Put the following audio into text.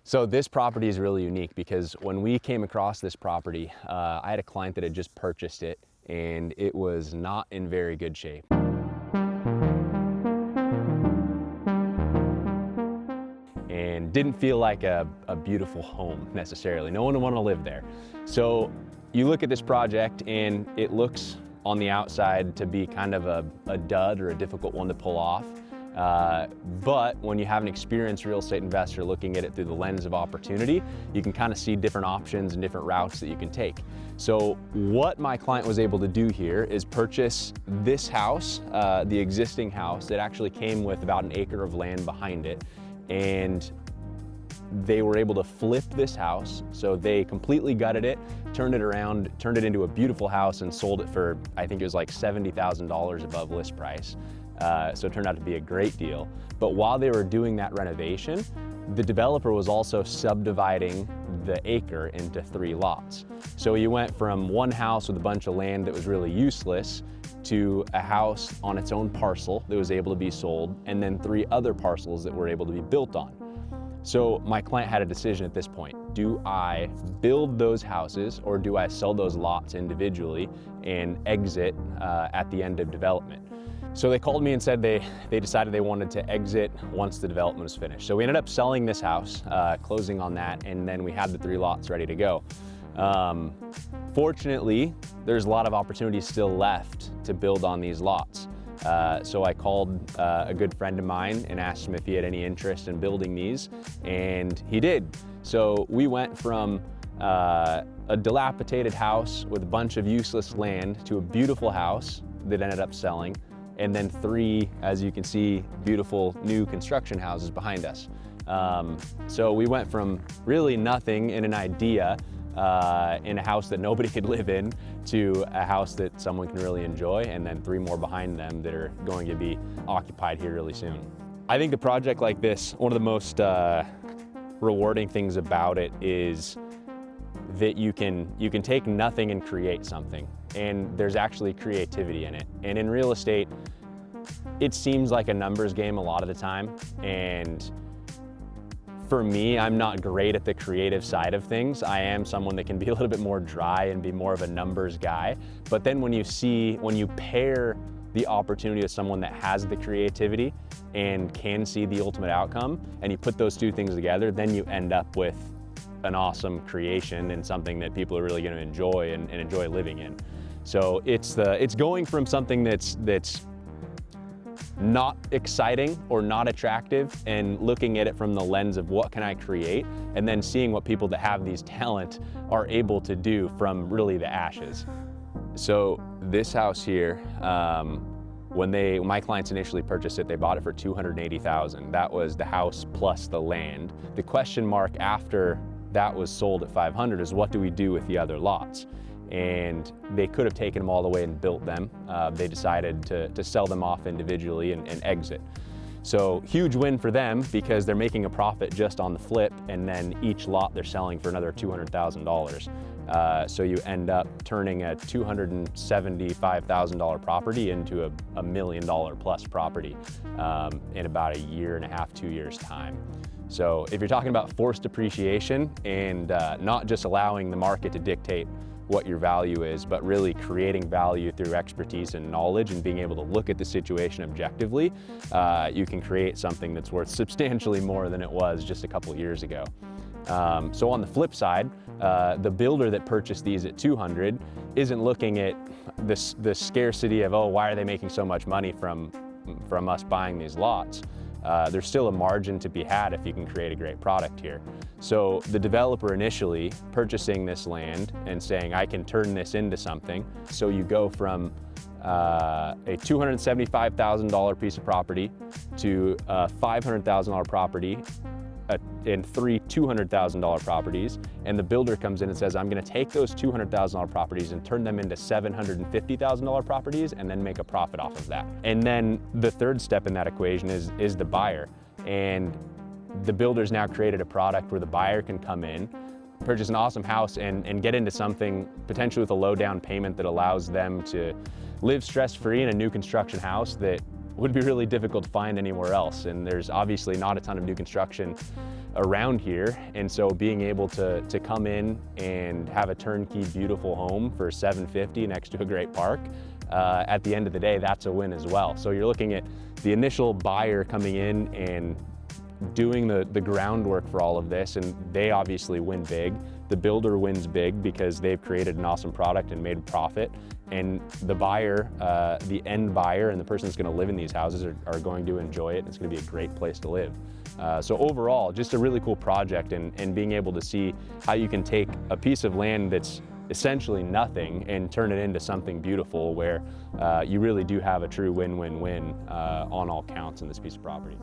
So this property is really unique because when we came across this property, I had a client that had just purchased it and it was not in very good shape. And didn't feel like a beautiful home necessarily. No one would want to live there. So you look at this project and it looks on the outside to be kind of a dud or a difficult one to pull off. But when you have an experienced real estate investor looking at it through the lens of opportunity, you can kind of see different options and different routes that you can take. So what my client was able to do here is purchase this house, the existing house that actually came with about an acre of land behind it. And they were able to flip this house. So they completely gutted it, turned it around, turned it into a beautiful house and sold it for, I think it was like $70,000 above list price. So it turned out to be a great deal. But while they were doing that renovation, the developer was also subdividing the acre into 3 lots. So you went from one house with a bunch of land that was really useless to a house on its own parcel that was able to be sold, and then 3 other parcels that were able to be built on. So my client had a decision at this point. Do I build those houses or do I sell those lots individually and exit at the end of development? So they called me and said they decided they wanted to exit once the development was finished. So we ended up selling this house, closing on that, and then we had the 3 lots ready to go. Fortunately, there's a lot of opportunities still left to build on these lots. So I called a good friend of mine and asked him if he had any interest in building these, and he did. So we went from a dilapidated house with a bunch of useless land to a beautiful house that ended up selling, and then 3, as you can see, beautiful new construction houses behind us. So we went from really nothing in an idea in a house that nobody could live in to a house that someone can really enjoy, and then 3 more behind them that are going to be occupied here really soon. I think the project like this, one of the most rewarding things about it is that you can take nothing and create something, and there's actually creativity in it. And in real estate, it seems like a numbers game a lot of the time, and for me, I'm not great at the creative side of things. I am someone that can be a little bit more dry and be more of a numbers guy. But then when you pair the opportunity with someone that has the creativity and can see the ultimate outcome, and you put those 2 things together, then you end up with an awesome creation and something that people are really going to enjoy and enjoy living in. So it's going from something that's not exciting or not attractive and looking at it from the lens of what can I create, and then seeing what people that have these talent are able to do from really the ashes. So this house here, when my clients initially purchased it, they bought it for $280,000. That was the house plus the land. The question mark after that was sold at $500 is what do we do with the other lots? And they could have taken them all the way and built them. They decided to sell them off individually and exit. So huge win for them because they're making a profit just on the flip, and then each lot they're selling for another $200,000. So you end up turning a $275,000 property into a $1 million plus property in about 1.5 years, 2 years time. So if you're talking about forced appreciation and not just allowing the market to dictate what your value is, but really creating value through expertise and knowledge and being able to look at the situation objectively, you can create something that's worth substantially more than it was just a couple of years ago. So on the flip side, the builder that purchased these at $200 isn't looking at the scarcity of, oh, why are they making so much money from us buying these lots? There's still a margin to be had if you can create a great product here. So the developer initially purchasing this land and saying, I can turn this into something. So you go from a $275,000 piece of property to a $500,000 property and 3 $200,000 properties, and the builder comes in and says, I'm going to take those $200,000 properties and turn them into $750,000 properties and then make a profit off of that. And then the third step in that equation is the buyer. And the builder's now created a product where the buyer can come in, purchase an awesome house and get into something potentially with a low down payment that allows them to live stress-free in a new construction house that would be really difficult to find anywhere else. And there's obviously not a ton of new construction around here. And so being able to come in and have a turnkey, beautiful home for $750 next to a great park, at the end of the day, that's a win as well. So you're looking at the initial buyer coming in and doing the groundwork for all of this, and they obviously win big. The builder wins big because they've created an awesome product and made a profit. And the buyer, the end buyer, and the person that's going to live in these houses are going to enjoy it. It's going to be a great place to live. So overall, just a really cool project, and being able to see how you can take a piece of land that's essentially nothing and turn it into something beautiful where you really do have a true win-win-win on all counts in this piece of property.